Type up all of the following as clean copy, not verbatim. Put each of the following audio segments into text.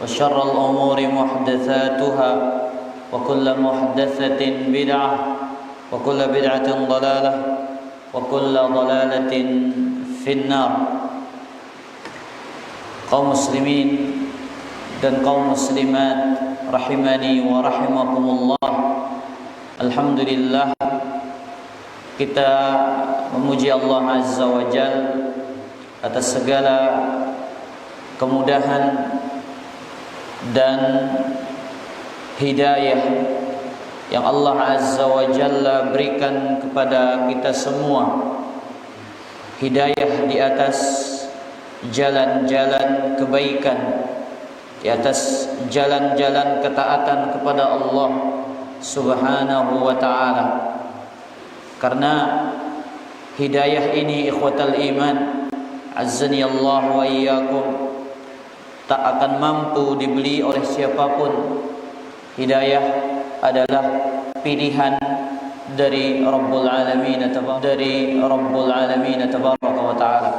وشر الأمور محدثاتها وكل محدثة بدعة وكل بدعة ضلالة وكل ضلالة في النار. Kaum muslimin dan kaum muslimat rahimani wa rahimakumullah. Alhamdulillah, kita memuji Allah Azza wa Jalla atas segala kemudahan dan hidayah yang Allah Azza wa Jalla berikan kepada kita semua. Hidayah di atas jalan-jalan kebaikan, di atas jalan-jalan ketaatan kepada Allah Subhanahu wa ta'ala. Karena hidayah ini, ikhwatal iman, azzani Allah wa iyyakum, tak akan mampu dibeli oleh siapapun. Hidayah adalah pilihan dari Rabbul Alamin tabaraka wa ta'ala.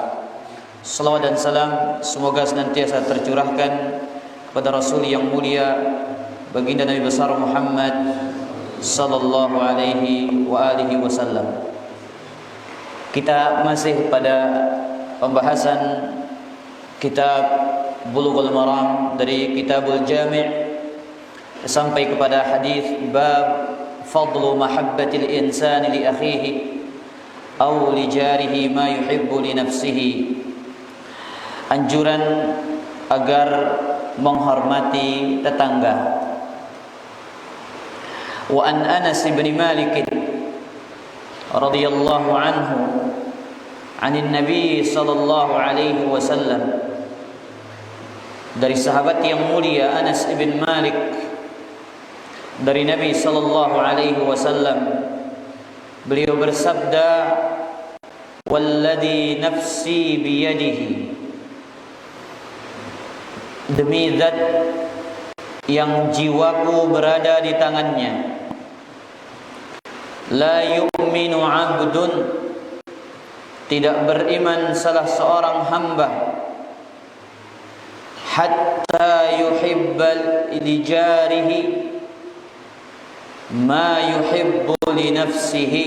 Salawat dan salam semoga senantiasa tercurahkan kepada Rasul yang mulia, baginda Nabi besar Muhammad sallallahu alaihi wa alihi wasallam. Kita masih pada pembahasan kitab Bulughul Maram dari Kitabul Jami' sampai kepada hadis bab fadlu mahabbatil insani li akhihi aw li jarihi ma yuhibbu li nafsihi. Anjuran agar menghormati tetangga. Wa an Anas bin Malik radhiyallahu anhu 'anil Nabi sallallahu alaihi wasallam, dari sahabat yang mulia Anas bin Malik dari Nabi sallallahu alaihi wasallam, beliau bersabda, walladhi nafsi biyadihi, demi zat yang jiwaku berada di tangannya, la yu'minu 'abdun, tidak beriman salah seorang hamba, hatta yuhibba li jarihi ma yuhibbu li nafsihi,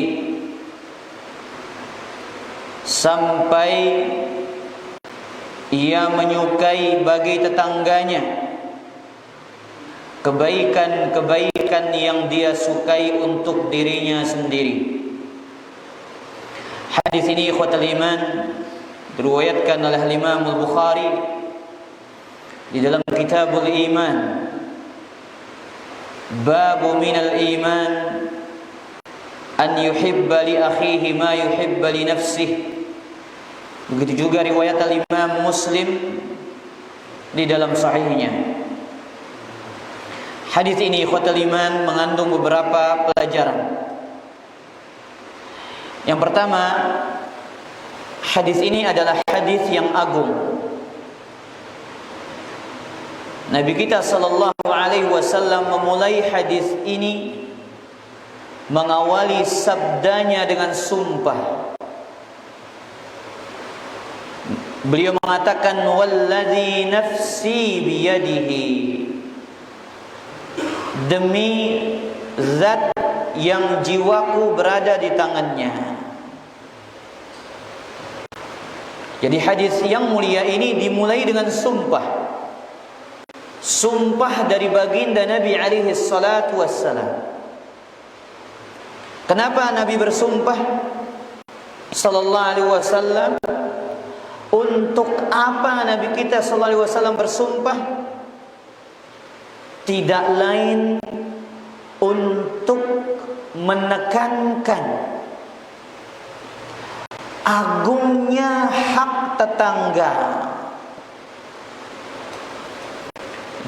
sampai ia menyukai bagi tetangganya kebaikan-kebaikan yang dia sukai untuk dirinya sendiri. Hadis ini ikhwatul iman diriwayatkan oleh Imam Al-Bukhari di dalam Kitabul Iman, babu minal iman an yuhibba li akhihi ma yuhibba li nafsihi. Begitu juga riwayat Al-Imam Muslim di dalam sahihnya. Hadis ini ikhwatul iman mengandung beberapa pelajaran. Yang pertama, hadis ini adalah hadis yang agung. Nabi kita sallallahu alaihi wasallam memulai hadis ini, mengawali sabdanya dengan sumpah. Beliau mengatakan, walladzi nafsi biyadihi, demi zat yang jiwaku berada di tangannya. Jadi hadis yang mulia ini dimulai dengan sumpah. Sumpah dari baginda Nabi alaihi salatu wassalam. Kenapa Nabi bersumpah sallallahu alaihi wasallam? Untuk apa Nabi kita sallallahu alaihi wasallam bersumpah? Tidak lain untuk menekankan agungnya hak tetangga.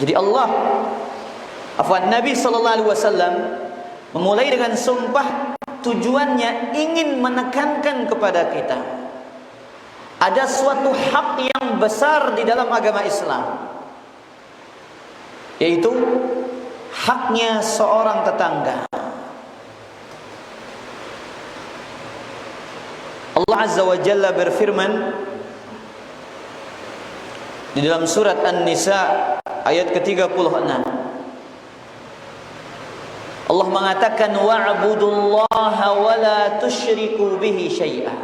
Jadi Nabi sallallahu alaihi wasallam memulai dengan sumpah, tujuannya ingin menekankan kepada kita ada suatu hak yang besar di dalam agama Islam, yaitu haknya seorang tetangga. Allah Azza wa Jalla berfirman Di dalam surat An-Nisa ayat ke-36 Allah mengatakan wa'budullaha wa la tusyriku bihi syai'a.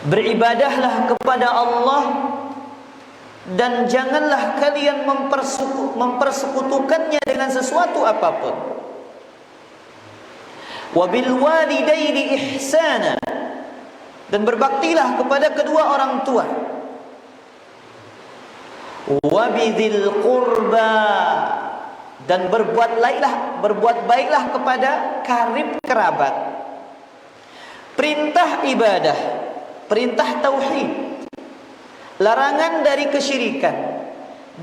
Beribadahlah kepada Allah dan janganlah kalian mempersekutukannya dengan sesuatu apapun. Wa bil walidaini ihsana, dan berbaktilah kepada kedua orang tua. Wa bidzil qurba, dan berbuat baiklah kepada karib kerabat. Perintah ibadah, perintah tauhid, larangan dari kesyirikan,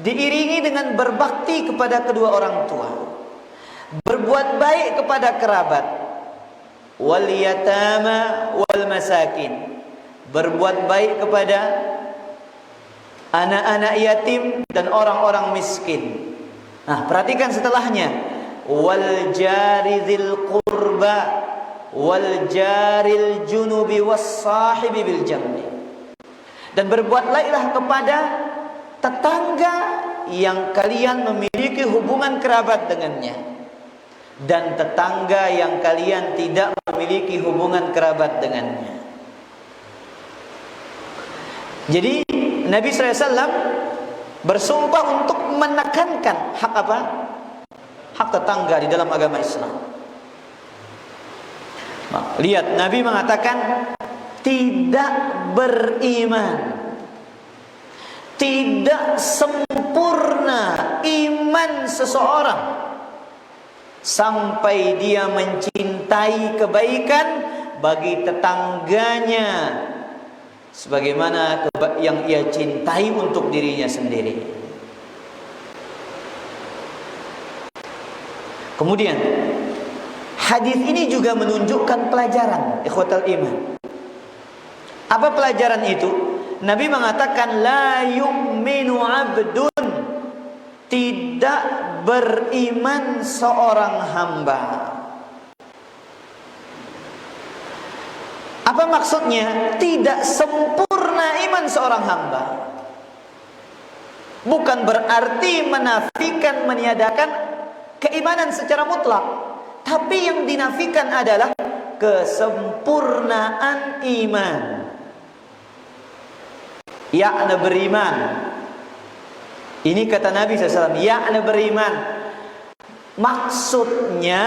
diiringi dengan berbakti kepada kedua orang tua, berbuat baik kepada kerabat, wal yatama wal masakin, berbuat baik kepada anak-anak yatim dan orang-orang miskin. Nah, perhatikan setelahnya, wal jari dzil qurba wal jaril junubi was sahibi bil jambi, dan berbuat baiklah kepada tetangga yang kalian memiliki hubungan kerabat dengannya dan tetangga yang kalian tidak memiliki hubungan kerabat dengannya. Jadi Nabi SAW bersumpah untuk menekankan hak apa? Hak tetangga di dalam agama Islam. Nah, lihat, Nabi mengatakan tidak beriman, tidak sempurna iman seseorang sampai dia mencintai kebaikan bagi tetangganya sebagaimana yang ia cintai untuk dirinya sendiri. Kemudian hadis ini juga menunjukkan pelajaran, ikhwatal iman. Apa pelajaran itu? Nabi mengatakan la yu'minu 'abdun, tidak beriman seorang hamba. Apa maksudnya? Tidak sempurna iman seorang hamba. Bukan berarti menafikan, meniadakan keimanan secara mutlak, tapi yang dinafikan adalah kesempurnaan iman. Ya'na beriman. Ini kata Nabi SAW, ya'na beriman. Maksudnya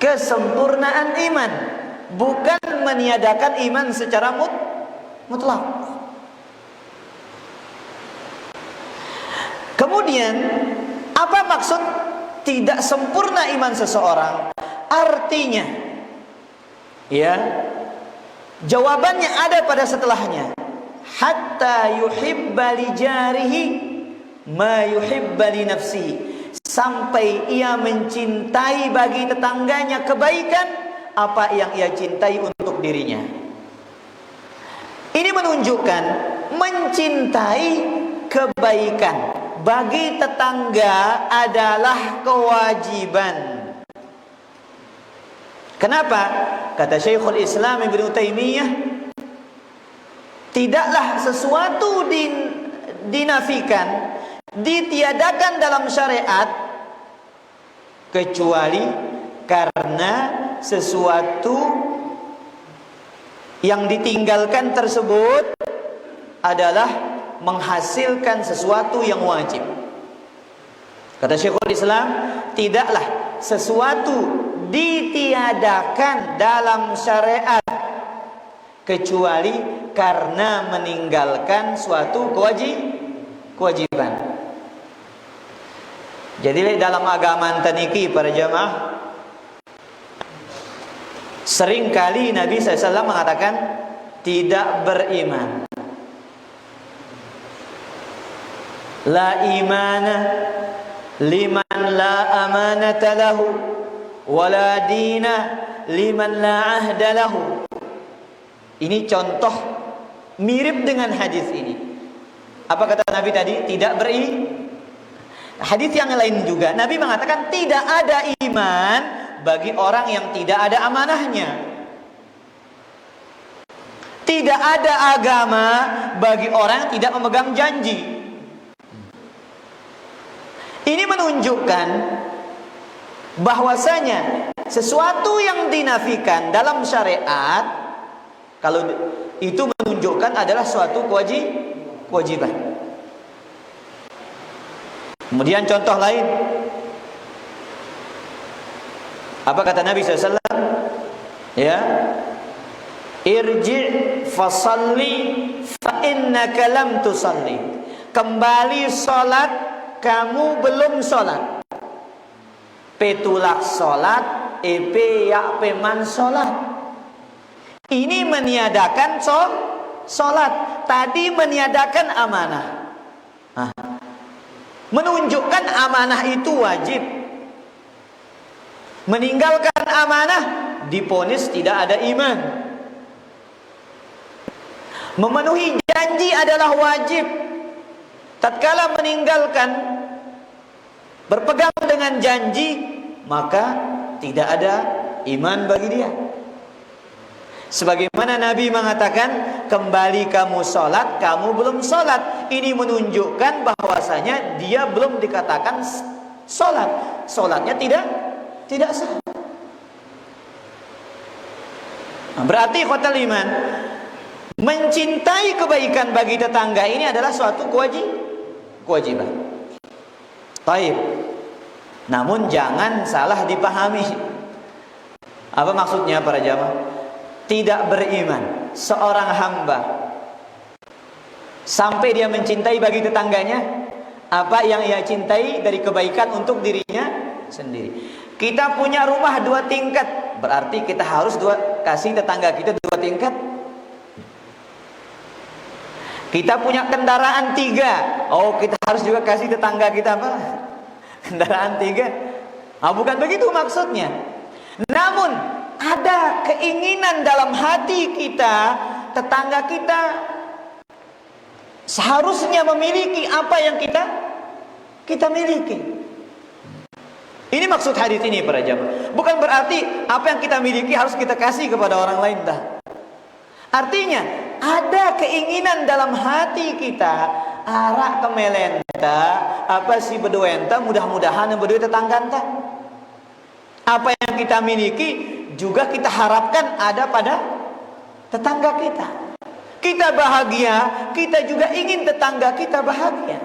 kesempurnaan iman, bukan meniadakan iman secara mutlak. Kemudian apa maksud tidak sempurna iman seseorang? Artinya, ya, jawabannya ada pada setelahnya. Hatta yuhibba li jarihi ma yuhibba li nafsihi, sampai ia mencintai bagi tetangganya kebaikan apa yang ia cintai untuk dirinya. Ini menunjukkan mencintai kebaikan bagi tetangga adalah kewajiban. Kenapa? Kata Syekhul Islam Ibnu Taimiyah, tidaklah sesuatu dinafikan, ditiadakan dalam syariat kecuali karena sesuatu yang ditinggalkan tersebut adalah menghasilkan sesuatu yang wajib. Kata Syekhul Islam, tidaklah sesuatu ditiadakan dalam syariat kecuali karena meninggalkan suatu kewajiban. Jadi dalam agama taniki para jamaah, seringkali Nabi SAW mengatakan tidak beriman. La imana liman la amanata lahu, wala dina liman la ahda lahu. Ini contoh mirip dengan hadis ini. Apa kata Nabi tadi? Tidak beriman. Hadis yang lain juga Nabi mengatakan tidak ada iman bagi orang yang tidak ada amanahnya. Tidak ada agama bagi orang yang tidak memegang janji. Ini menunjukkan bahwasanya sesuatu yang dinafikan dalam syariat, kalau itu menunjukkan adalah suatu kewajiban. Kemudian contoh lain, apa kata Nabi SAW? Ya, irji' fasalli fa innaka lam tusalli. Kembali salat, kamu belum salat. Petulak salat, yak peman salat. Ini meniadakan salat. Tadi meniadakan amanah. Menunjukkan amanah itu wajib. Meninggalkan amanah diponis tidak ada iman. Memenuhi janji adalah wajib. Tatkala meninggalkan berpegang dengan janji, maka tidak ada iman bagi dia. Sebagaimana Nabi mengatakan, kembali kamu sholat, kamu belum sholat. Ini menunjukkan bahwasanya dia belum dikatakan sholat. Sholatnya tidak sah. Berarti khotal iman, mencintai kebaikan bagi tetangga ini adalah suatu kewajiban. Baik. Namun jangan salah dipahami. Apa maksudnya para jamaah? Tidak beriman seorang hamba sampai dia mencintai bagi tetangganya apa yang ia cintai dari kebaikan untuk dirinya sendiri. Kita punya rumah 2 tingkat, berarti kita harus kasih tetangga kita 2 tingkat. Kita punya kendaraan 3, kita harus juga kasih tetangga kita apa? Kendaraan 3. Bukan begitu maksudnya. Namun ada keinginan dalam hati kita, tetangga kita seharusnya memiliki apa yang kita miliki. Ini maksud hadis ini para jamaah. Bukan berarti apa yang kita miliki harus kita kasih kepada orang lain dah. Artinya ada keinginan dalam hati kita, arak kemelenta, apa si beduenta, mudah-mudahan yang berdua tetangga entah. Apa yang kita miliki juga kita harapkan ada pada tetangga kita. Kita bahagia, kita juga ingin tetangga kita bahagia.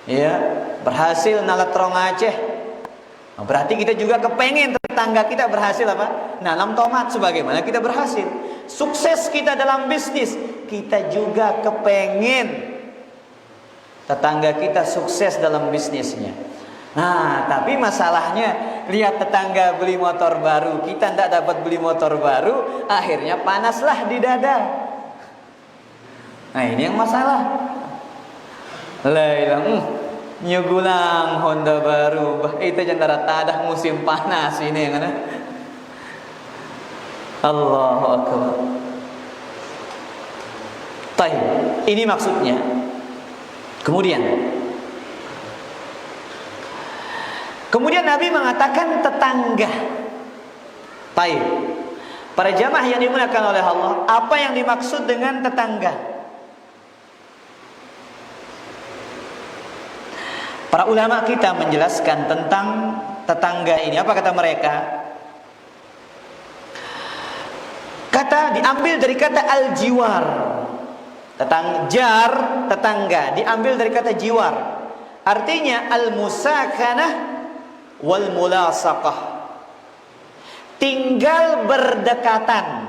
Ya, berhasil nalatrong Aceh. Berarti kita juga kepengen tetangga kita berhasil apa? Nanam tomat sebagaimana kita berhasil. Sukses kita dalam bisnis, kita juga kepengen tetangga kita sukses dalam bisnisnya. Nah, tapi masalahnya lihat tetangga beli motor baru, kita tidak dapat beli motor baru, akhirnya panaslah di dada. Nah, ini yang masalah. Nyugulang Honda baru, itu jantara tadah musim panas ini yang mana? Allahu Akbar. Ini maksudnya. Kemudian Nabi mengatakan tetangga. Para jamaah yang dimuliakan oleh Allah, apa yang dimaksud dengan tetangga? Para ulama kita menjelaskan tentang tetangga ini. Apa kata mereka? Diambil dari kata al-jiwar. Tetangga diambil dari kata jiwar. Artinya al-musakanah wal mulasaqah. Tinggal berdekatan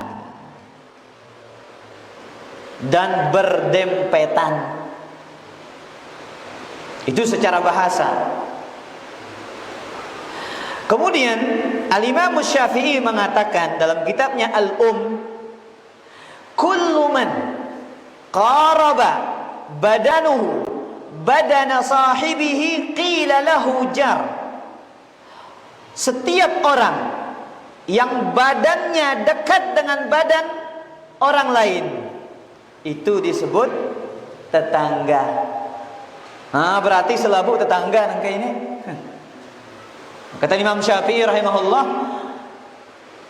dan berdempetan. Itu secara bahasa. Kemudian Al-Imam Syafi'i mengatakan dalam kitabnya Al-Um, kullu man qaraba badanuhu badana sahibihi qila lahu jar. Setiap orang yang badannya dekat dengan badan orang lain, itu disebut tetangga. Berarti selabu tetangga nangka ini. Kata Imam Syafi'i rahimahullah,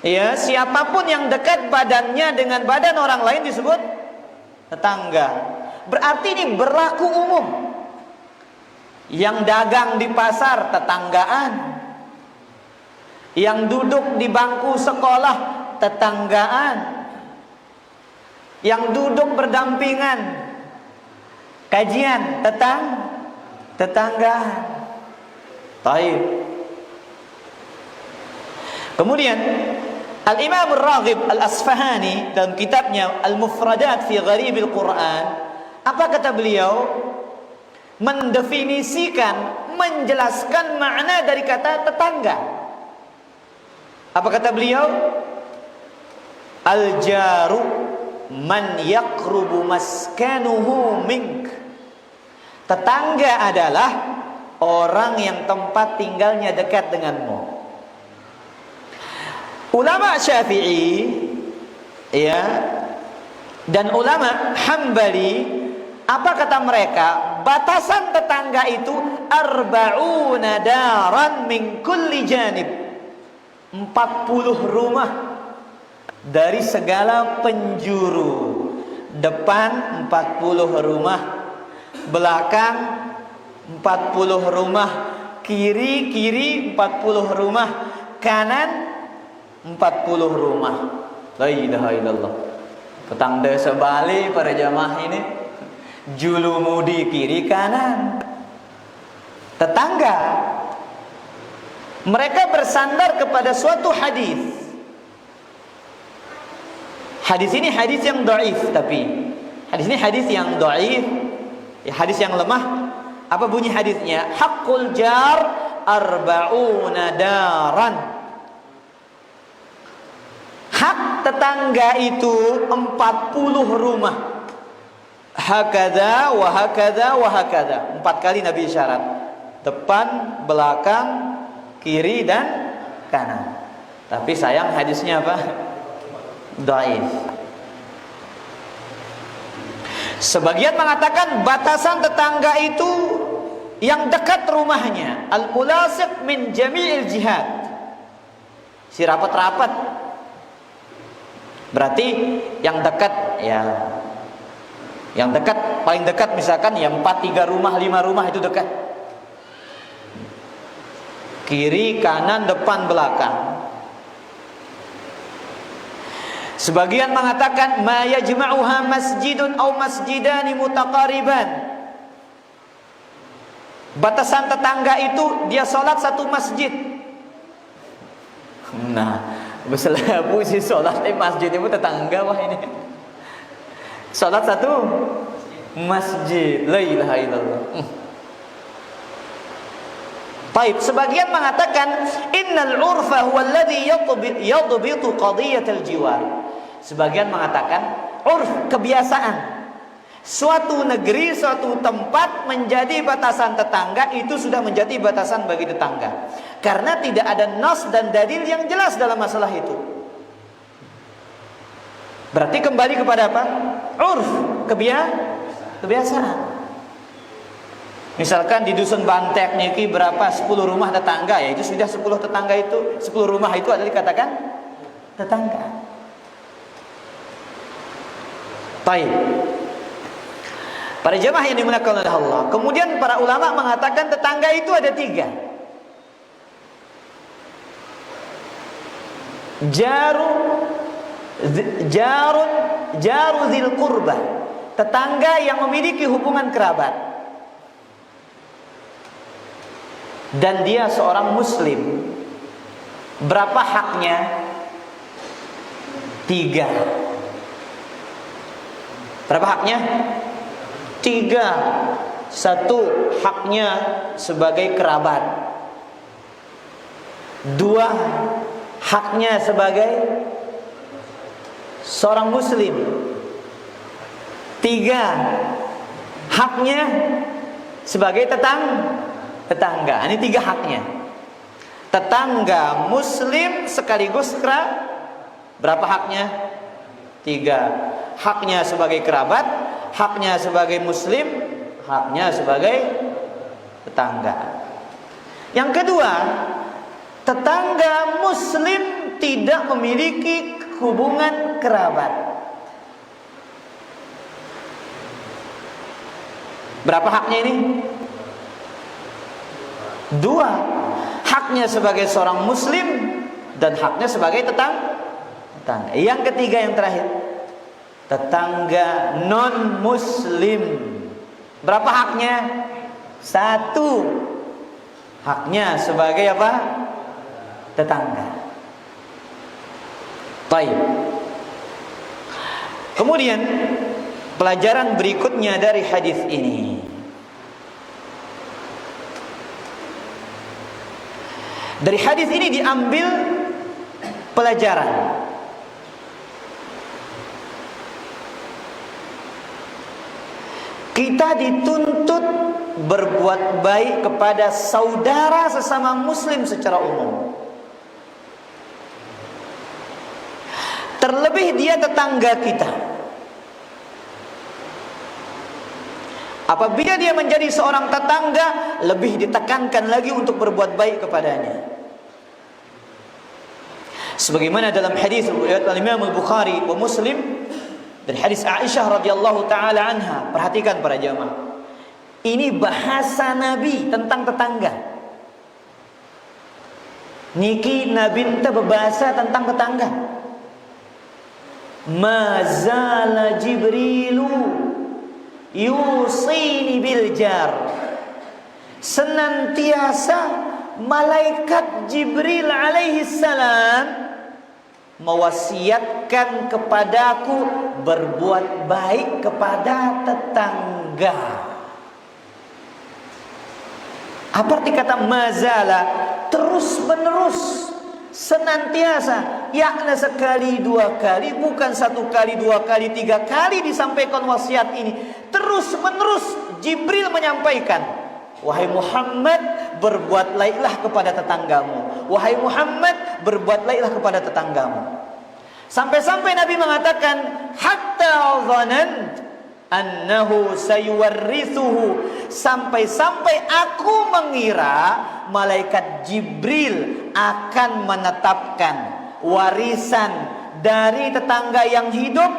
Ya, siapapun yang dekat badannya dengan badan orang lain disebut tetangga. Berarti ini berlaku umum. Yang dagang di pasar tetanggaan, yang duduk di bangku sekolah tetanggaan, yang duduk berdampingan kajian tetanggaan. Baik. Kemudian Al-Imam Ar-Raghib Al-Asfahani dalam kitabnya Al-Mufradat fi Gharibil Quran, apa kata beliau? Mendefinisikan, menjelaskan makna dari kata tetangga. Apa kata beliau? Al-jaru man yaqrubu maskanuhu mink. Tetangga adalah orang yang tempat tinggalnya dekat denganmu. Ulama Syafi'i, ya, dan ulama Hambali, apa kata mereka? Batasan tetangga itu arba'una daran min kulli janib. 40 rumah dari segala penjuru. Depan 40 rumah, belakang 40 rumah, kiri 40 rumah, kanan 40 rumah. La ilaha illallah. Tetangga sebalik para jamaah ini, julumudi kiri kanan. Tetangga. Mereka bersandar kepada suatu hadis. Hadis ini hadis yang dhaif, tapi hadis ini hadis yang dhaif, ya, hadis yang lemah. Apa bunyi hadisnya? Haqqul jar arba'una daran. Hak tetangga itu 40 rumah. Hakadha wa hakadha wa hakadha. 4 kali Nabi isyarat. Depan, belakang, kiri dan kanan. Tapi sayang hadisnya apa? Dhaif. Sebagian mengatakan batasan tetangga itu yang dekat rumahnya. Al-mulasiq min jami'il jihad. Si rapat-rapat. Berarti yang dekat, ya, yang dekat, paling dekat misalkan ya 4-3 rumah, 5 rumah itu dekat. Kiri, kanan, depan, belakang. Sebagian mengatakan ma yajma'uha masjidun aw masjidani mutaqariban. Batasan tetangga itu dia sholat satu masjid. Nah, beselabu si sholat di masjid itu tetangga wah ini. Sholat satu masjid. La ilaha illallah. Baik, sebagian mengatakan innal urfa huwa alladhi yadbitu qadiyatal jiwar. Sebagian mengatakan urf, kebiasaan. Suatu negeri, suatu tempat menjadi batasan tetangga, itu sudah menjadi batasan bagi tetangga. Karena tidak ada nas dan dalil yang jelas dalam masalah itu. Berarti kembali kepada apa? Urf, kebiasaan. Misalkan di dusun Bantek niki berapa 10 rumah tetangga, ya itu sudah 10 tetangga itu, 10 rumah itu adalah dikatakan tetangga. Baik. Para jemaah yang dimuliakan oleh Allah. Kemudian para ulama mengatakan tetangga itu ada 3. Jaru zil qurbah. Tetangga yang memiliki hubungan kerabat. Dan dia seorang muslim. Berapa haknya? 3. Berapa haknya? 3. 1, haknya sebagai kerabat. 2, haknya sebagai seorang muslim. 3, haknya sebagai tetangga. Ini 3 haknya. Tetangga muslim sekaligus berapa haknya? 3. Haknya sebagai kerabat, haknya sebagai muslim, haknya sebagai tetangga. Yang kedua, tetangga muslim tidak memiliki hubungan kerabat. Berapa haknya ini? 2. Haknya sebagai seorang muslim dan haknya sebagai tetangga. Yang ketiga, yang terakhir, tetangga non muslim. Berapa haknya? 1. Haknya sebagai apa? Tetangga. Baik. Kemudian pelajaran berikutnya dari hadis ini. Dari hadis ini diambil pelajaran kita dituntut berbuat baik kepada saudara sesama muslim secara umum. Terlebih dia tetangga kita. Apabila dia menjadi seorang tetangga, lebih ditekankan lagi untuk berbuat baik kepadanya. Sebagaimana dalam hadis riwayat Imam Al-Bukhari wa Muslim dari hadis Aisyah radhiyallahu taala anha. Perhatikan para jamaah. Ini bahasa Nabi tentang tetangga. Niki Nabi enta berbahasa tentang tetangga. Mazala Jibrilu yusini bil jar. Senantiasa malaikat Jibril alaihi salam mewasiatkan kepadaku berbuat baik kepada tetangga. Apa arti kata mazala? Terus menerus, senantiasa, yakni sekali, 2 kali, bukan 1 kali, 2 kali, 3 kali disampaikan wasiat ini. Terus menerus Jibril menyampaikan, wahai Muhammad, berbuat baiklah kepada tetanggamu. Wahai Muhammad, berbuat baiklah kepada tetanggamu. Sampai-sampai Nabi mengatakan, hatta dhanant annahu sayuwarrithuhu, sampai-sampai aku mengira malaikat Jibril akan menetapkan warisan dari tetangga yang hidup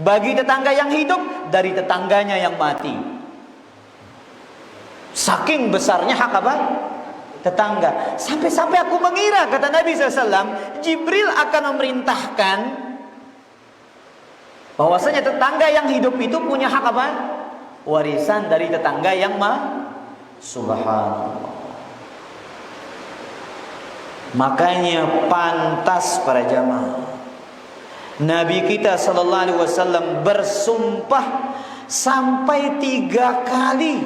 bagi tetangga yang hidup dari tetangganya yang mati. Saking besarnya hak apa? Tetangga. Sampai-sampai aku mengira, kata Nabi SAW, Jibril akan memerintahkan bahwasanya tetangga yang hidup itu punya hak apa? Warisan dari tetangga yang Subhanallah. Makanya pantas para jamaah, Nabi kita sallallahu alaihi wasallam bersumpah sampai 3 kali.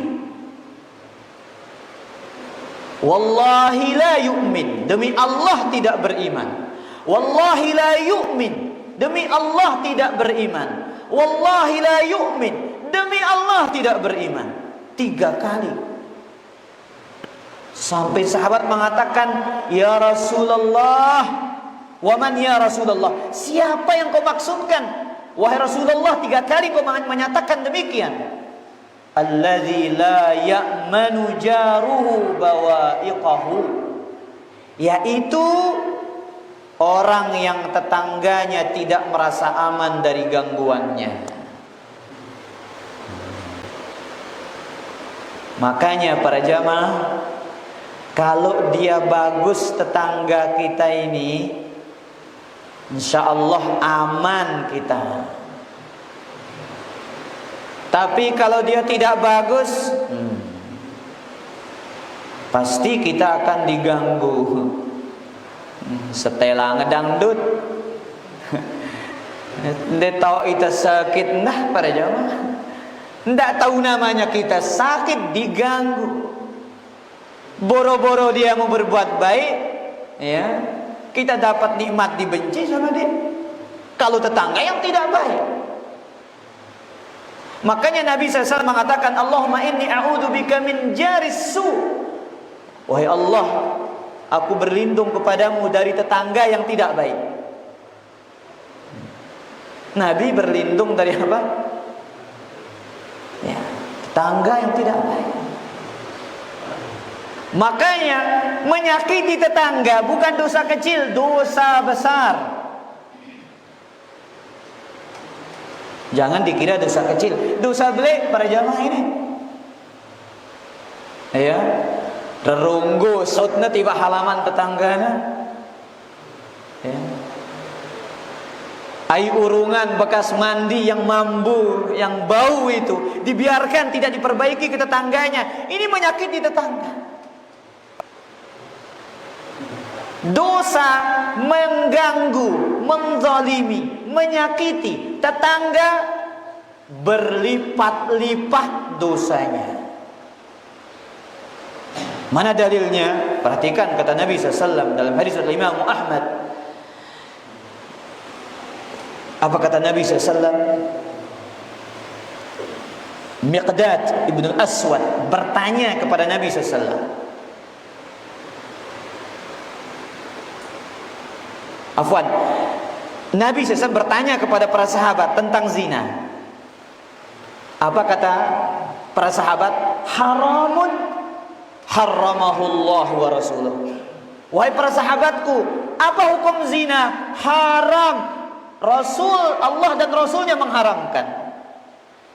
Wallahi la yu'min, demi Allah tidak beriman. Wallahi la yu'min, demi Allah tidak beriman. Wallahi la yu'min, demi Allah tidak beriman. 3 kali. Sampai sahabat mengatakan, ya Rasulullah, waman ya Rasulullah, siapa yang kau maksudkan? Wahai Rasulullah, 3 kali kau menyatakan demikian. Alladzi la ya'manu jaruhu bawa'iqahu, yaitu orang yang tetangganya tidak merasa aman dari gangguannya. Makanya para jamaah, kalau dia bagus tetangga kita ini, insya Allah aman kita. Tapi kalau dia tidak bagus, pasti kita akan diganggu. Setelah ngedangdut, nggak tahu kita sakit, nah para jamaah, nggak tahu namanya kita sakit, diganggu. Boro-boro dia mau berbuat baik, ya, kita dapat nikmat dibenci sama dia. Kalau tetangga yang tidak baik. Makanya Nabi SAW mengatakan, Allahumma inni a'udzubika min jaris su. Wahai Allah, aku berlindung kepadamu dari tetangga yang tidak baik. Nabi berlindung dari apa? Ya, tetangga yang tidak baik. Makanya menyakiti tetangga bukan dosa kecil, dosa besar. Jangan dikira dosa kecil, dosa belik para jamaah ini. Ya, rerunggu sautna tiba halaman tetanggana. Ya. Ai urungan bekas mandi yang mambu, yang bau itu dibiarkan tidak diperbaiki ke tetangganya. Ini menyakiti tetangga. Dosa mengganggu, menzalimi, menyakiti tetangga berlipat-lipat dosanya. Mana dalilnya? Perhatikan kata Nabi SAW dalam hadis dari Imam Ahmad. Apa kata Nabi SAW? Miqdad ibn Aswad bertanya kepada Nabi SAW. Afwan, Nabi SAW bertanya kepada para sahabat tentang zina. Apa kata para sahabat? Haramun haramahullah wa rasuluh. Wahai para sahabatku, apa hukum zina? Haram. Rasul, Allah dan Rasulnya mengharamkan.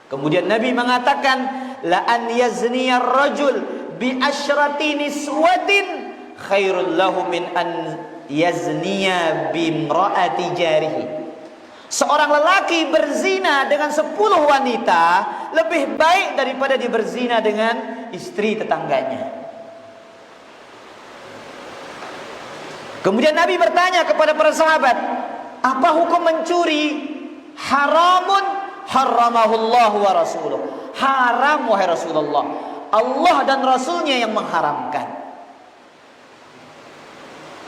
Kemudian Nabi mengatakan, la an yazniya ar-rajul bi asyrati niswatin khairul lahu min an yazniya bimra'ati jarihi. Seorang lelaki berzina dengan 10 wanita lebih baik daripada dia berzina dengan istri tetangganya. Kemudian Nabi bertanya kepada para sahabat, apa hukum mencuri? Haramun haramahullah wa rasuluh. Haram wahai Rasulullah, Allah dan Rasulnya yang mengharamkan.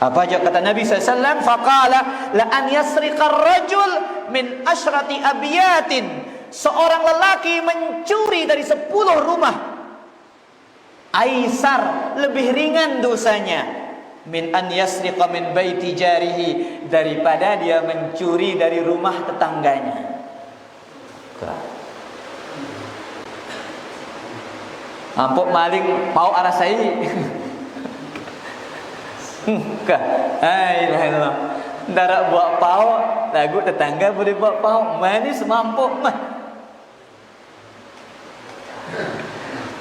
Apa aja kata Nabi SAW? Faqala la an yasriqar rajul min asyrati abiyatin. Seorang lelaki mencuri dari 10 rumah. Aisar, lebih ringan dosanya. Min an yasriqa min baiti jarihi, daripada dia mencuri dari rumah tetangganya. Ampuk maling mau arah saya. Ayolah, darat buat pau, lagu tetangga boleh buat pau, manis semampuk mah.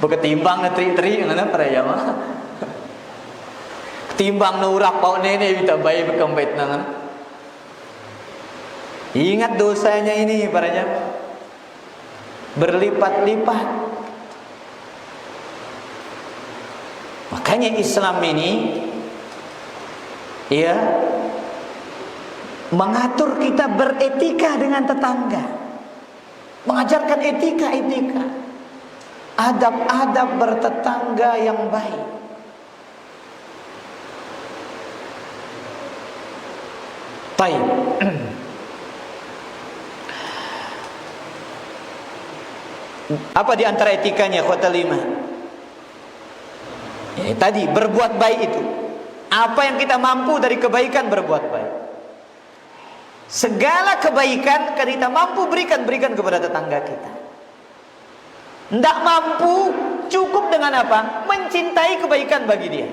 Berketimbang netri-teri ngana para jamaah. Timbang nurak pau nenek kita bayi berkembet nangan. Ingat dosanya ini para jamaah. Berlipat-lipat. Makanya Islam ini ya mengatur kita beretika dengan tetangga, mengajarkan etika-etika, adab-adab bertetangga yang baik. Baik. Apa di antara etikanya kota 5? Ya, tadi berbuat baik itu. Apa yang kita mampu dari kebaikan berbuat baik. Segala kebaikan kita mampu berikan kepada tetangga kita. Tidak mampu, cukup dengan apa? Mencintai kebaikan bagi dia.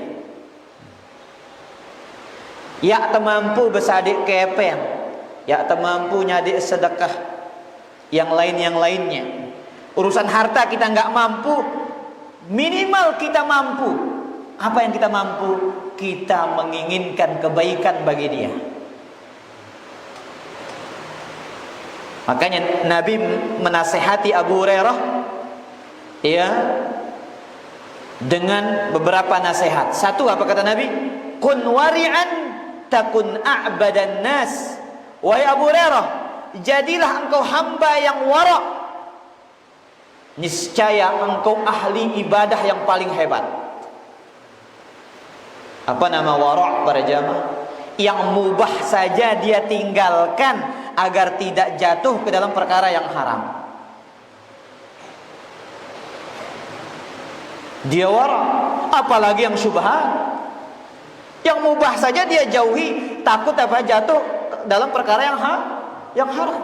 Ya tak mampu bersadik kepen, ya tak mampu nyadik sedekah, yang lainnya. Urusan harta kita nggak mampu, minimal kita mampu. Apa yang kita mampu? Kita menginginkan kebaikan bagi dia. Makanya Nabi menasihati Abu Hurairah ya dengan beberapa nasihat. Satu, apa kata Nabi? Kun wari'an takun a'badan nas. Wahai Abu Hurairah, jadilah engkau hamba yang wara'. Niscaya engkau ahli ibadah yang paling hebat. Apa nama wara' para jamaah? Yang mubah saja dia tinggalkan agar tidak jatuh ke dalam perkara yang haram. Dia wara', apalagi yang syubhat. Yang mubah saja dia jauhi, takut apa? Jatuh dalam perkara yang haram.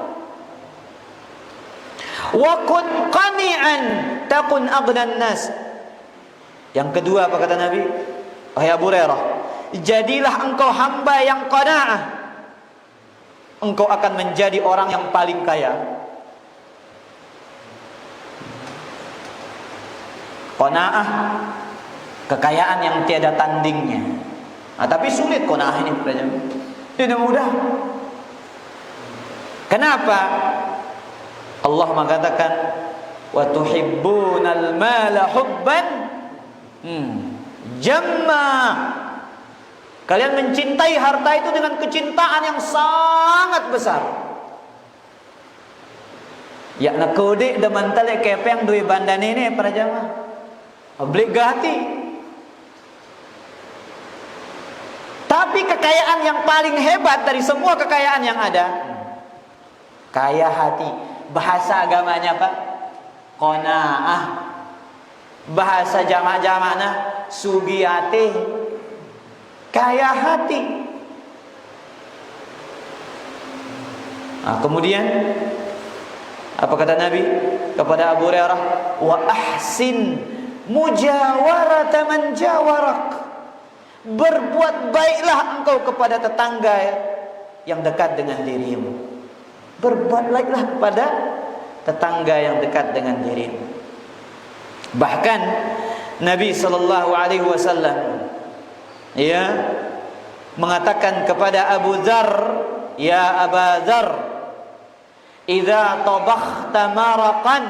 Wa kun qani'an takun aghnan nas. Yang kedua apa kata Nabi? Wahai Abu Hurairah, jadilah engkau hamba yang qanaah, engkau akan menjadi orang yang paling kaya. Qanaah, kekayaan yang tiada tandingnya. Nah, tapi sulit qanaah ini, tidak mudah. Kenapa? Allah mengatakan, wa tuhibbunal mala hubban jamma. Kalian mencintai harta itu dengan kecintaan yang sangat besar. Ya nak kode de mantale kepeng duit bandane ini para jamaah. Obligasi. Tapi kekayaan yang paling hebat dari semua kekayaan yang ada, kaya hati. Bahasa agamanya apa? Qanaah. Bahasa jamak-jamaknya sugiyate, kaya hati. Nah, kemudian apa kata Nabi kepada Abu Hurairah? Wa ahsin mujawarata man jawarak. Berbuat baiklah engkau kepada tetangga yang dekat dengan dirimu. Berbuat baiklah kepada tetangga yang dekat dengan dirimu. Bahkan Nabi sallallahu alaihi wasallam mengatakan kepada Abu Dzar, ya Aba Dzar, idza tabakhta maraqan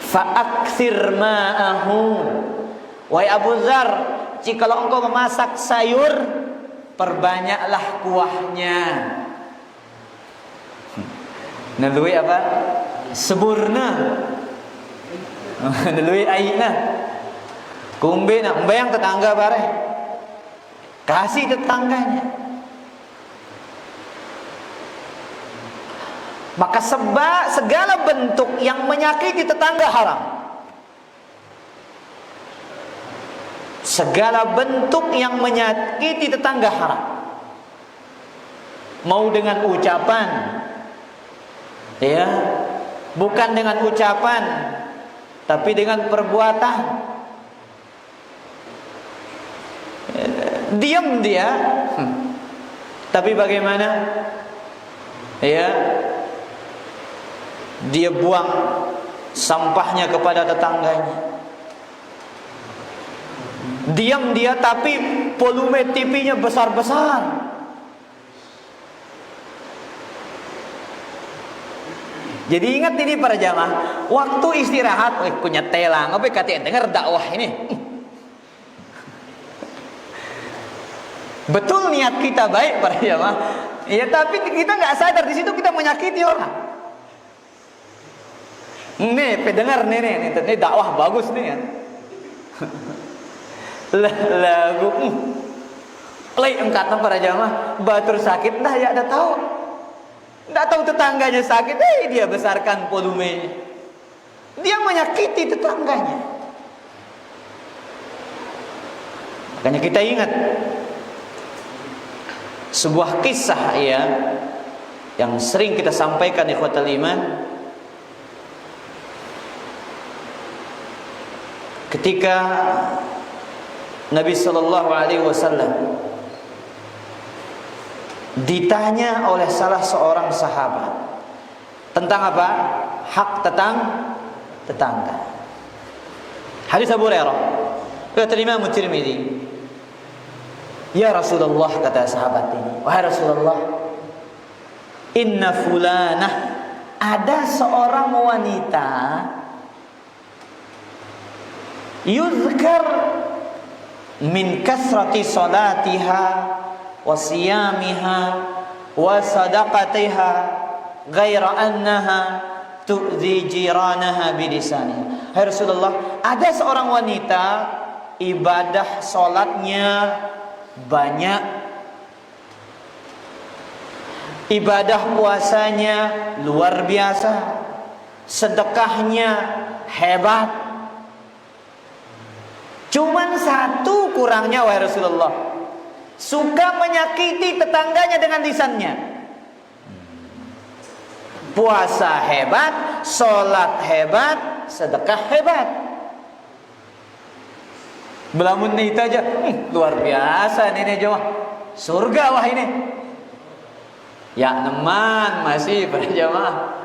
fa'aktsir ma'ahu. Wahai Abu Dzar, jikalau engkau memasak sayur, perbanyaklah kuahnya. Nalui apa? Seburna. Nalui aina. Kumbe nak mbayang tetangga bare. Kasih tetangganya. Maka segala bentuk yang menyakiti tetangga haram. Segala bentuk yang menyakiti tetangga haram. Mau dengan ucapan, bukan dengan ucapan, tapi dengan perbuatan. Diam dia, tapi bagaimana? Dia buang sampahnya kepada tetangganya. Diam dia, tapi volume TV-nya besar-besar. Jadi ingat ini para jamaah, waktu istirahat, kunya telang, apa kata dengar dakwah ini. Betul niat kita baik para jamaah, tapi kita nggak sadar di situ kita menyakiti orang. Nih, pendengar nih dakwah bagus nih ya. Lagu, engkatan para jamaah, batur sakit dah ya ada tahu. Tidak tahu tetangganya sakit, dia besarkan volumenya. Dia menyakiti tetangganya. Makanya kita ingat sebuah kisah yang sering kita sampaikan ikhwatal iman. Ketika Nabi sallallahu alaihi wasallam ditanya oleh salah seorang sahabat tentang apa? Hak tetangga. Hadis Abu Hurairah, kata Imam Tirmidzi, ya Rasulullah, kata sahabat ini, wahai Rasulullah, inna fulanah, ada seorang wanita, yuzkar min kasrati salatiha wa siyamiha wa sadaqatiha ghaira annaha tu'zi jiranaha bilisaniha. Hai Rasulullah, ada seorang wanita ibadah salatnya banyak, ibadah puasanya luar biasa, sedekahnya hebat. Cuman satu kurangnya wahai Rasulullah, suka menyakiti tetangganya dengan lisannya. Puasa hebat, sholat hebat, sedekah hebat. Belamun nih aja, luar biasa ini jemaah. Surga wah ini. Ya neman masih para jemaah.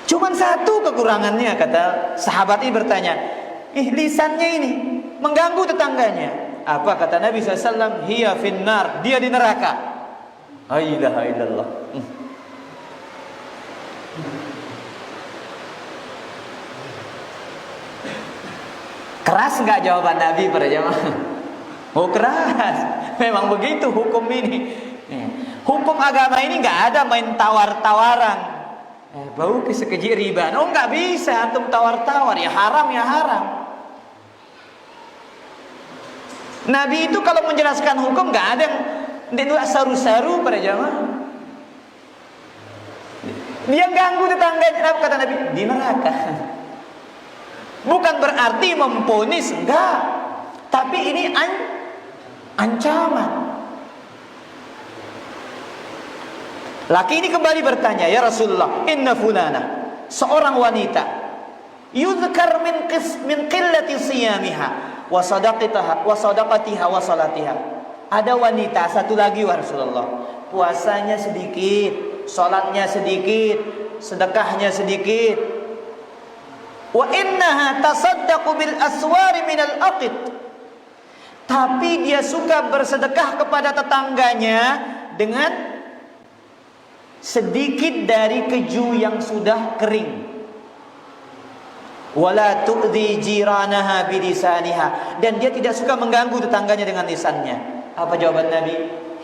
Cuman satu kekurangannya, kata sahabat ini bertanya, lisannya ini mengganggu tetangganya. Apa kata Nabi SAW? Hiya finnar, dia di neraka. La ilaha illallah. Keras nggak jawaban Nabi para jamaah? Oh keras. Memang begitu hukum ini. Hukum agama ini nggak ada main tawar-tawaran. Bau kesekeji riba. Oh nggak bisa antum tawar-tawar, ya haram ya haram. Nabi itu kalau menjelaskan hukum nggak ada yang saru-saru para jamaah. Dia ganggu tetangganya, kata Nabi, di neraka. Bukan berarti memponis, enggak. Tapi ini ancaman. Laki ini kembali bertanya, ya Rasulullah, inna fulana, seorang wanita, yuzkar min qillati siyamiha wa sadaqatiha wa salatiha. Ada wanita satu lagi ya Rasulullah, puasanya sedikit, salatnya sedikit, sedekahnya sedikit. Wa innaha tasaddaqu bil aswari minal aqid. Tapi dia suka bersedekah kepada tetangganya dengan sedikit dari keju yang sudah kering. Wala tu'dhi jiranaha bilisaniha, dan dia tidak suka mengganggu tetangganya dengan lisannya. Apa jawaban Nabi?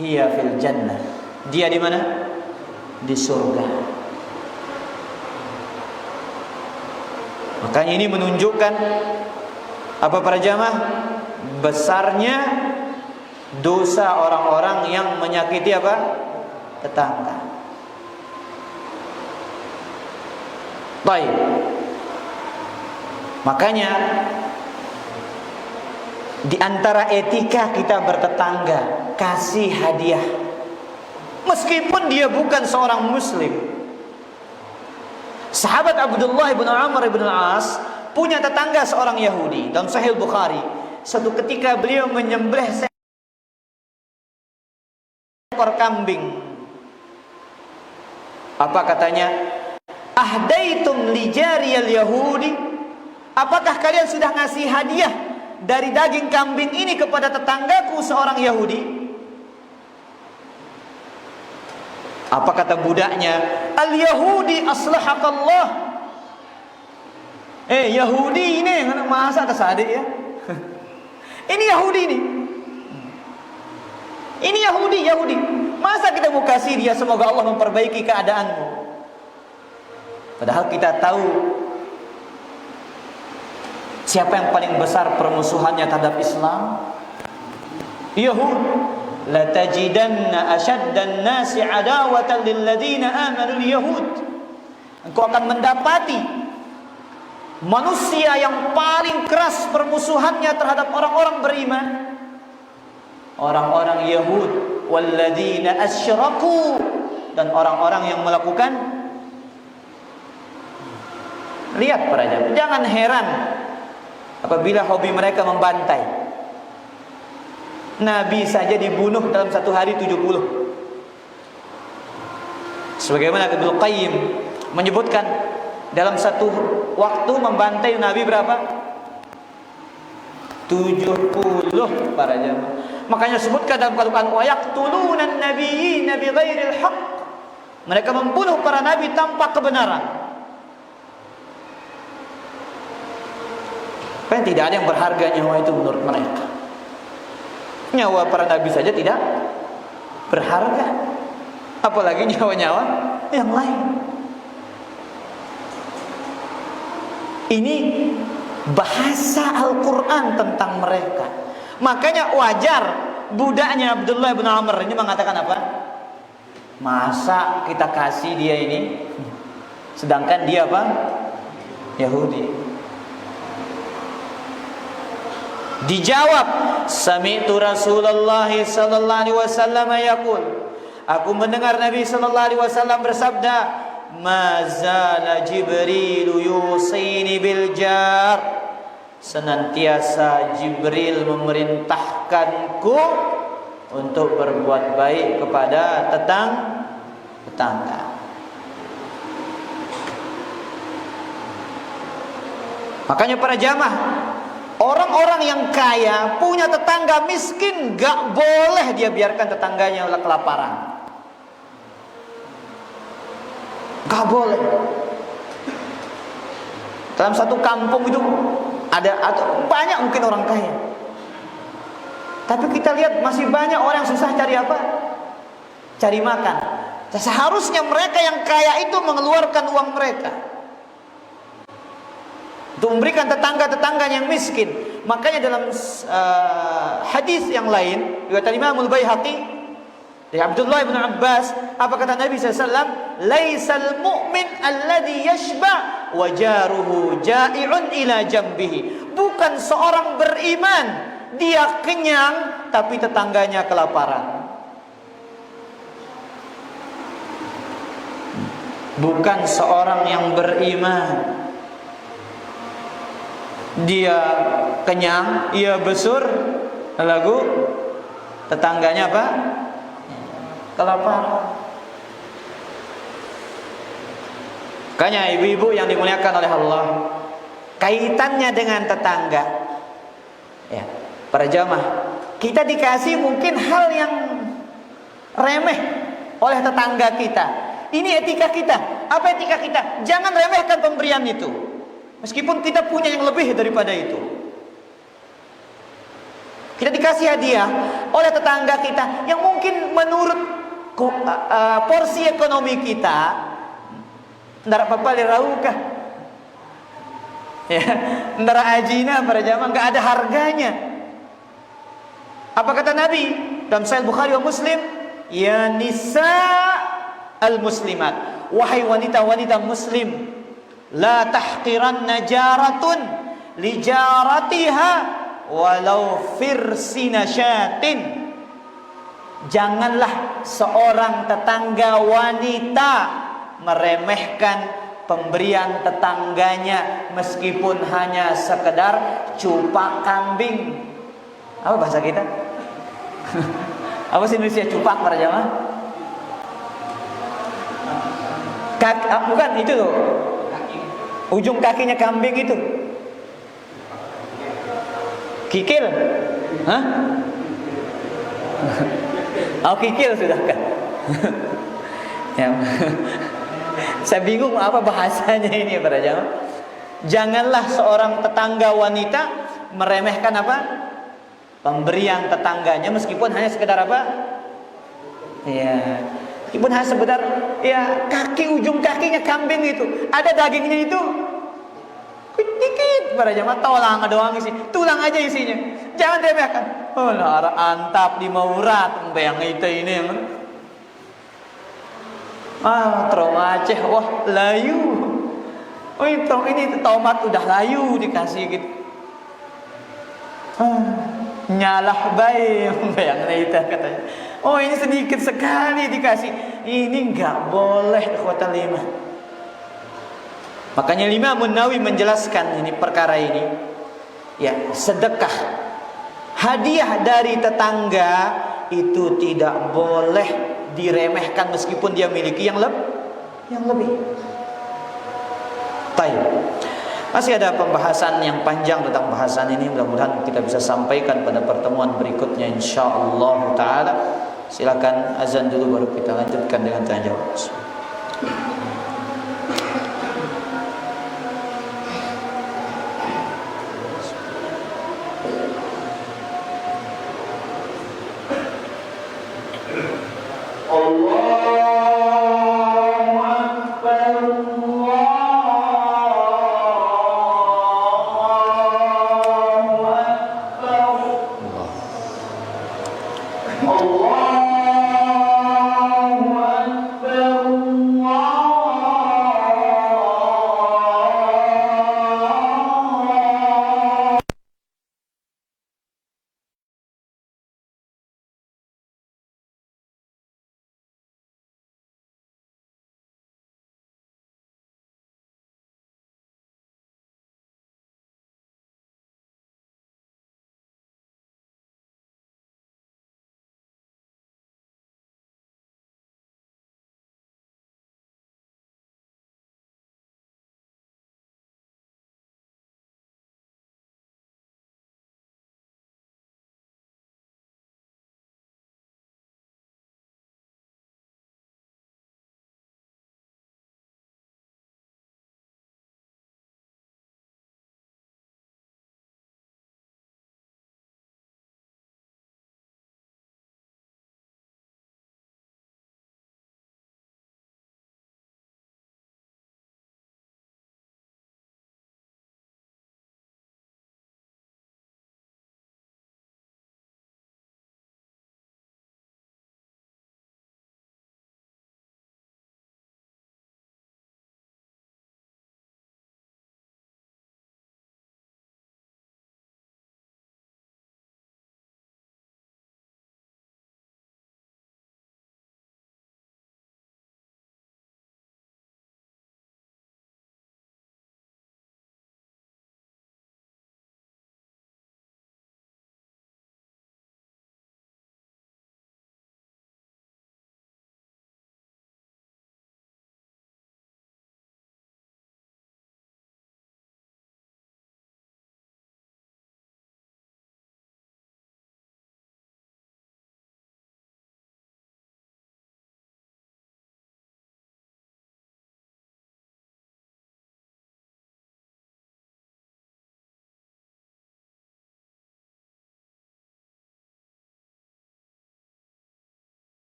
Hiya fil jannah. Dia di mana? Di surga. Makanya ini menunjukkan apa para jamaah? Besarnya dosa orang-orang yang menyakiti apa? Tetangga. Baik. Makanya di antara etika kita bertetangga, kasih hadiah. Meskipun dia bukan seorang muslim. Sahabat Abdullah bin Amr bin Al-As punya tetangga seorang Yahudi. Dalam Sahih Bukhari, suatu ketika beliau menyembelih seekor kambing. Apa katanya? Ahdaitum li jariyal Yahudi? Apakah kalian sudah ngasih hadiah dari daging kambing ini kepada tetanggaku seorang Yahudi? Apa kata budaknya? Al-Yahudi aslahakallah. Yahudi ini masa atas adik ya. Ini Yahudi ini. Ini Yahudi. Masa kita mau kasih dia semoga Allah memperbaiki keadaanmu? Padahal kita tahu siapa yang paling besar permusuhannya terhadap Islam? Yahud. La tajidanna ashaddan nasi adawatan lil ladzina amanu yahud. Engkau akan mendapati manusia yang paling keras permusuhannya terhadap orang-orang beriman, orang-orang Yahud, walladzina asyraku, dan orang-orang yang melakukan. Lihat para jamaah, jangan heran apabila hobi mereka membantai. Nabi saja dibunuh dalam satu hari 70. Sebagaimana Ibnu Qayyim menyebutkan dalam satu waktu membantai Nabi berapa? 70 para jamaah. Makanya sebutkan dalam Al-Qur'an wa yaqtuluna an-nabiyina bighairil haqq. Mereka membunuh para nabi tanpa kebenaran. Kan tidak ada yang berharga nyawa itu menurut mereka. Nyawa para nabi saja tidak berharga, apalagi nyawa-nyawa yang lain. Ini bahasa Al-Quran tentang mereka. Makanya wajar budaknya Abdullah bin Amr ini mengatakan apa? Masa kita kasih dia ini, sedangkan dia apa? Yahudi. Dijawab, sami'tu Rasulullah sallallahu alaihi wasallam yaqul, aku mendengar Nabi sallallahu alaihi wasallam bersabda, ma zala Jibril yusini bil jar. Senantiasa Jibril memerintahkanku untuk berbuat baik kepada tetangga. Makanya para jamaah, orang-orang yang kaya punya tetangga miskin, gak boleh dia biarkan tetangganya kelaparan. Gak boleh. Dalam satu kampung itu ada atau banyak mungkin orang kaya, tapi kita lihat masih banyak orang yang susah cari apa? Cari makan. Seharusnya mereka yang kaya itu mengeluarkan uang mereka untuk memberikan tetangga-tetangga yang miskin. Makanya dalam hadis yang lain riwayat Imam Al-Baihaqi dari Abdullah bin Abbas, apa kata Nabi SAW? Laisal mu'min alladhi yashba wa jaruhu ja'i'un ila jambihi. Bukan seorang beriman dia kenyang tapi tetangganya kelaparan. Bukan seorang yang beriman dia kenyang, ia besur, lalu tetangganya apa? Kelaparan. Makanya ibu-ibu yang dimuliakan oleh Allah, kaitannya dengan tetangga, ya, para jamaah, kita dikasih mungkin hal yang remeh oleh tetangga kita. Ini etika kita. Apa etika kita? Jangan remehkan pemberian itu, meskipun kita punya yang lebih daripada itu. Kita dikasih hadiah oleh tetangga kita yang mungkin menurut porsi ekonomi kita ndara papali raukah, ya, ndara ajina para jamaah, nggak ada harganya. Apa kata Nabi dalam Sahih Bukhari wa Muslim? Ya nisa al-muslimat, wahai wanita-wanita muslim, la tahqiranna jaratun li jaratiha walau firsina syatin. Janganlah seorang tetangga wanita meremehkan pemberian tetangganya meskipun hanya sekedar cupak kambing. Apa bahasa kita? Apa sih Indonesia cupak para jamaah? Bukan itu loh. Ujung kakinya kambing itu. Kikil. Hah? Oh, kikil sudah kan. Ya. Saya bingung apa bahasanya ini para jamaah. Janganlah seorang tetangga wanita meremehkan apa? Pemberian tetangganya meskipun hanya sekedar apa? Ya, meskipun hanya sekedar ya ujung kakinya kambing itu, ada dagingnya itu dikit para jamaah, tulang doang isi, tulang aja isinya. Jangan remehkan. Oh, lara antap di maurat yang itu ini yang trauma Aceh, wah layu. Oh ini tomat udah layu dikasih gitu. Nyalah baik yang itu katanya. Oh ini sedikit sekali dikasih. Ini nggak boleh ikhwatal iman. Makanya Imam Nawawi menjelaskan ini perkara ini. Ya, sedekah, hadiah dari tetangga itu tidak boleh diremehkan meskipun dia miliki yang lebih. Baik. Masih ada pembahasan yang panjang tentang bahasan ini, mudah-mudahan kita bisa sampaikan pada pertemuan berikutnya insyaallah taala. Silakan azan dulu baru kita lanjutkan dengan tanya jawab.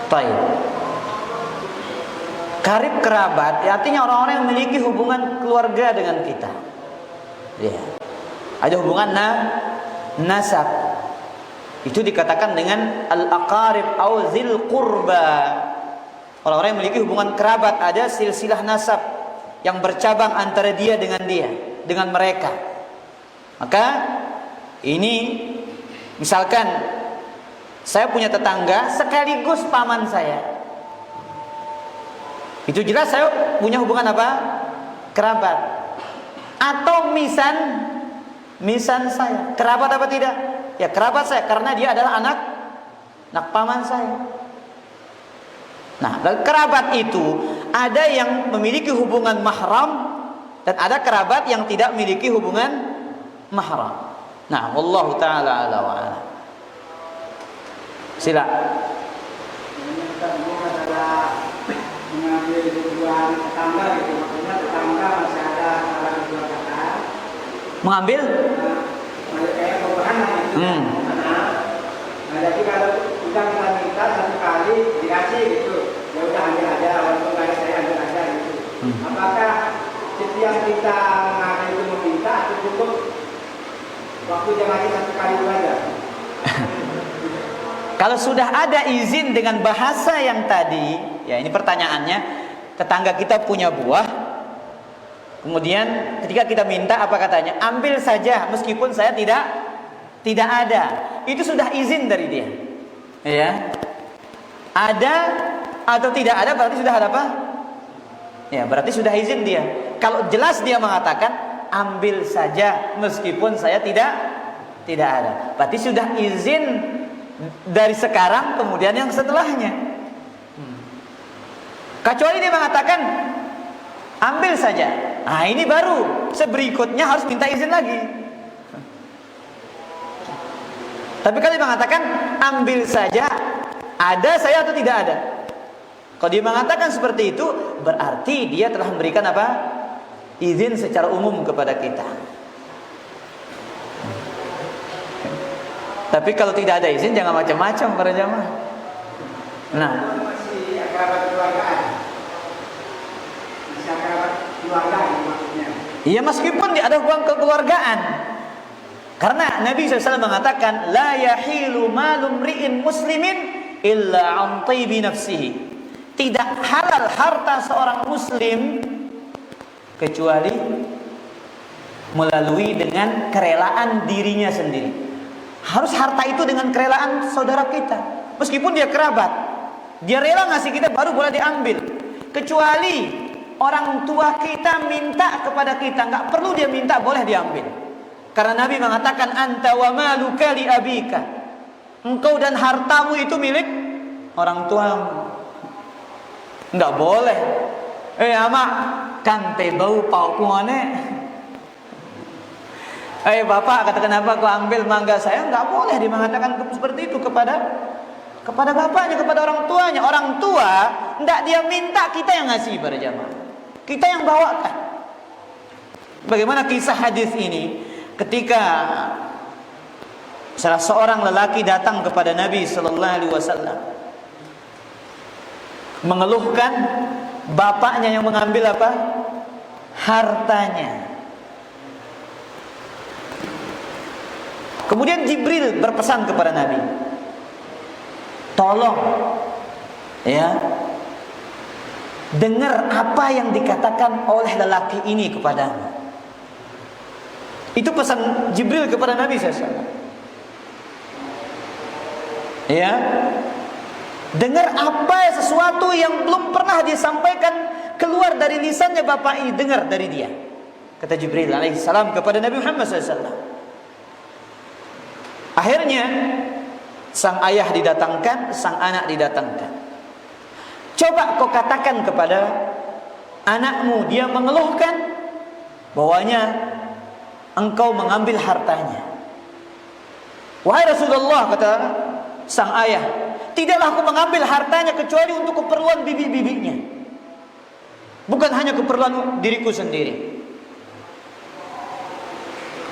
Taib. Karib kerabat, ya artinya orang-orang yang memiliki hubungan keluarga dengan kita. Ya. Ada hubungan nasab. Itu dikatakan dengan al-aqarib au zil qurba. Orang-orang yang memiliki hubungan kerabat, ada silsilah nasab yang bercabang antara dia, dengan mereka. Maka ini misalkan saya punya tetangga sekaligus paman saya. Itu jelas saya punya hubungan apa? Kerabat. Atau misan saya. Kerabat apa tidak? Ya kerabat saya karena dia adalah anak paman saya. Nah, dan kerabat itu ada yang memiliki hubungan mahram dan ada kerabat yang tidak memiliki hubungan mahram. Nah, wallahu taala ala wa ala. Sila. Mengambil hubungan tetangga gitu, maksudnya tetangga masih ada salah dua kata. Mengambil? Kayak perubahan lah gitu. Nah, jadi kalau kita minta satu kali dikasih gitu, ya udah ambil aja, walaupun kayak saya ambil aja gitu. Apakah setiap kita mengambil itu meminta atau cukup waktu dia ngasih satu kali itu aja? Kalau sudah ada izin dengan bahasa yang tadi, ya ini pertanyaannya, tetangga kita punya buah, kemudian ketika kita minta apa katanya? Ambil saja meskipun saya tidak ada. Itu sudah izin dari dia. Ya. Ada atau tidak ada berarti sudah ada apa? Ya, berarti sudah izin dia. Kalau jelas dia mengatakan ambil saja meskipun saya tidak ada. Berarti sudah izin dari sekarang kemudian yang setelahnya. Kecuali dia mengatakan ambil saja. Nah, ini baru seberikutnya harus minta izin lagi. Tapi kalau dia mengatakan ambil saja, ada saya atau tidak ada? Kalau dia mengatakan seperti itu, berarti dia telah memberikan apa? Izin secara umum kepada kita. Tapi kalau tidak ada izin, jangan macam-macam para jamaah. Nah, masih kerabat keluargaan. Masih kerabat keluarga maksudnya. iya meskipun dia ada hubungan kekeluargaan. Karena Nabi SAW mengatakan, la yahilu malum ri'in muslimin illa an tayyibi nafsihi. Tidak halal harta seorang muslim kecuali melalui dengan kerelaan dirinya sendiri. Harus harta itu dengan kerelaan saudara kita. Meskipun dia kerabat, dia rela ngasih kita baru boleh diambil. Kecuali orang tua kita minta kepada kita, nggak perlu dia minta, boleh diambil. Karena Nabi mengatakan anta wa maluka li abika. Engkau dan hartamu itu milik orang tuamu. Nggak boleh. Ama kante bau pau kuane. Bapak, katakan apa kau ambil mangga saya? Enggak boleh dia mengatakan seperti itu kepada bapaknya, kepada orang tuanya. Orang tua enggak dia minta, kita yang ngasih pada jamaah. Kita yang bawakan. Bagaimana kisah hadis ini? Ketika salah seorang lelaki datang kepada Nabi sallallahu alaihi wasallam mengeluhkan bapaknya yang mengambil apa? Hartanya. Kemudian Jibril berpesan kepada Nabi, tolong ya, dengar apa yang dikatakan oleh lelaki ini kepadamu. Itu pesan Jibril kepada Nabi SAW. Ya, dengar apa sesuatu yang belum pernah disampaikan keluar dari lisannya bapak ini, dengar dari dia. Kata Jibril alaihissalam kepada Nabi Muhammad SAW. Akhirnya sang ayah didatangkan, sang anak didatangkan. Coba kau katakan kepada anakmu, dia mengeluhkan bahwanya engkau mengambil hartanya. Wahai Rasulullah, kata sang ayah, tidaklah aku mengambil hartanya kecuali untuk keperluan bibi-bibinya, bukan hanya keperluan diriku sendiri.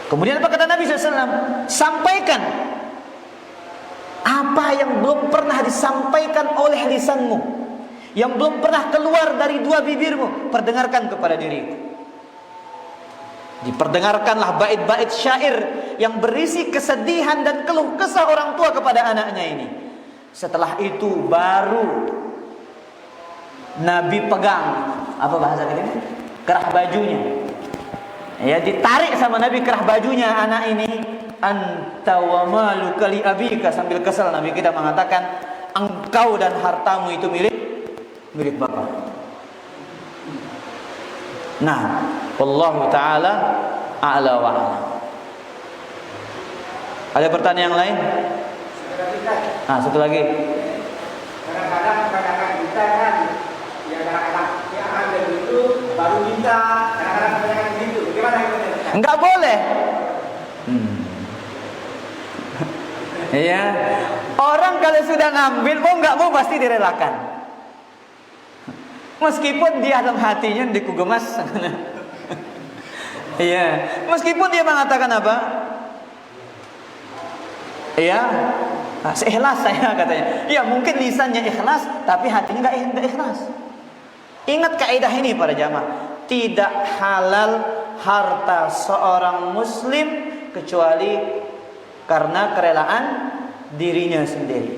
Kemudian apa kata Nabi SAW? Sampaikan Apa yang belum pernah disampaikan oleh lisanmu, yang belum pernah keluar dari dua bibirmu, perdengarkan kepada diriku. Diperdengarkanlah bait-bait syair yang berisi kesedihan dan keluh kesah orang tua kepada anaknya ini. Setelah itu baru Nabi pegang, apa bahasa kita ini? Kerah bajunya. Ya, ditarik sama Nabi kerah bajunya anak ini. Anta wa maluka li abika, sambil kesal Nabi kita mengatakan, engkau dan hartamu itu milik bapak. Nah, wallahu taala a'la wa a'lam. Ada pertanyaan yang lain? Nah, satu lagi. Kadang-kadang kebanyakan kita kan, ya kadang-kadang yang ada itu baru minta, kadang-kadang kebanyakan begitu. Bagaimana itu? Enggak boleh. Iya. Orang kalau sudah ngambil, mau nggak mau pasti direlakan. Meskipun dia dalam hatinya dikugemas. Iya. Meskipun dia mengatakan apa? Iya. Seikhlas saya katanya. Iya, mungkin lisannya ikhlas, tapi hatinya nggak ikhlas. Ingat kaidah ini para jamaah. Tidak halal harta seorang muslim kecuali karena kerelaan dirinya sendiri.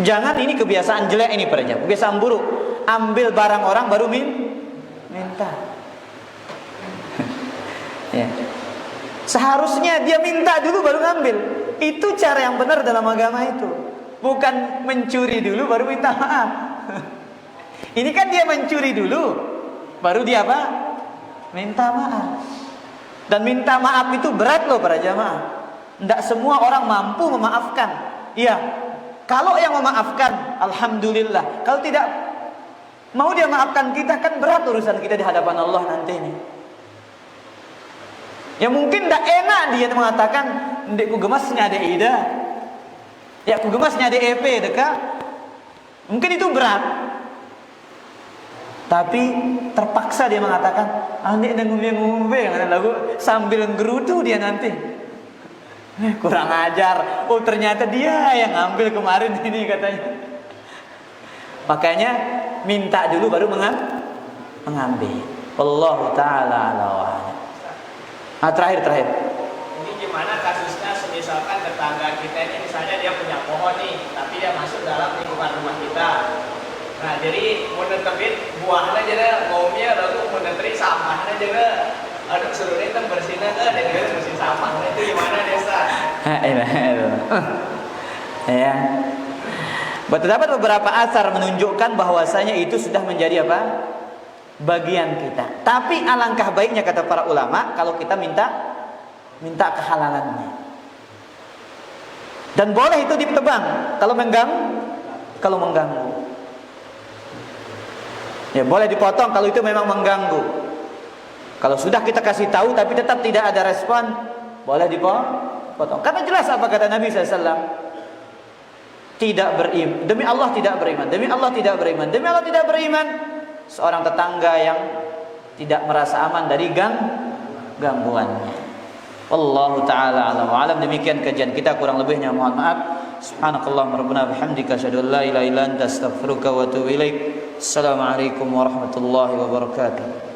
Jangan ini kebiasaan jelek ini para jamaah, kebiasaan buruk. Ambil barang orang baru minta. Ya. Seharusnya dia minta dulu baru ngambil. Itu cara yang benar dalam agama itu. Bukan mencuri dulu baru minta maaf. Ini kan dia mencuri dulu, baru dia apa? Minta maaf. Dan minta maaf itu berat loh para jamaah. Tidak semua orang mampu memaafkan. Iya. Kalau yang memaafkan, alhamdulillah. Kalau tidak mau dia maafkan kita, kan berat urusan kita di hadapan Allah nanti ini. Ya mungkin tidak enak dia mengatakan, ndek ku gemasnya ada ida, ya ku gemasnya ada EP dekat. Mungkin itu berat. Tapi terpaksa dia mengatakan, ndek ngumbe lagu sambil ngerutu dia nanti. Kurang ajar. Oh ternyata dia yang ngambil kemarin ini katanya. Makanya minta dulu baru mengambil. Wallahu taala ala wa ala. Terakhir. Ini gimana kasusnya misalkan tetangga kita ini misalnya dia punya pohon nih, tapi dia masuk dalam lingkungan rumah kita. Nah jadi mau netepin buahnya aja deh, ngomnya lalu mau netepin sampahnya aja deh. Aduh suruh itu bersihnya dan dia bersih sampahnya itu gimana desa? Ya. Terdapat beberapa asar menunjukkan bahwasanya itu sudah menjadi apa? Bagian kita. Tapi alangkah baiknya kata para ulama kalau kita minta kehalalannya. Dan boleh itu ditebang kalau mengganggu. Ya boleh dipotong kalau itu memang mengganggu. Kalau sudah kita kasih tahu tapi tetap tidak ada respon, boleh dipotong. Karena jelas apa kata Nabi SAW? Tidak beriman. Demi Allah tidak beriman. Demi Allah tidak beriman. Demi Allah tidak beriman. Seorang tetangga yang tidak merasa aman dari gangguannya. Wallahu ta'ala alam wa alam. Demikian kajian kita, kurang lebihnya mohon maaf. Subhanakallahumma rabbana bihamdika asyhadu an la ilaha illa anta astaghfiruka wa atubu ilaik. Assalamualaikum warahmatullahi wabarakatuh.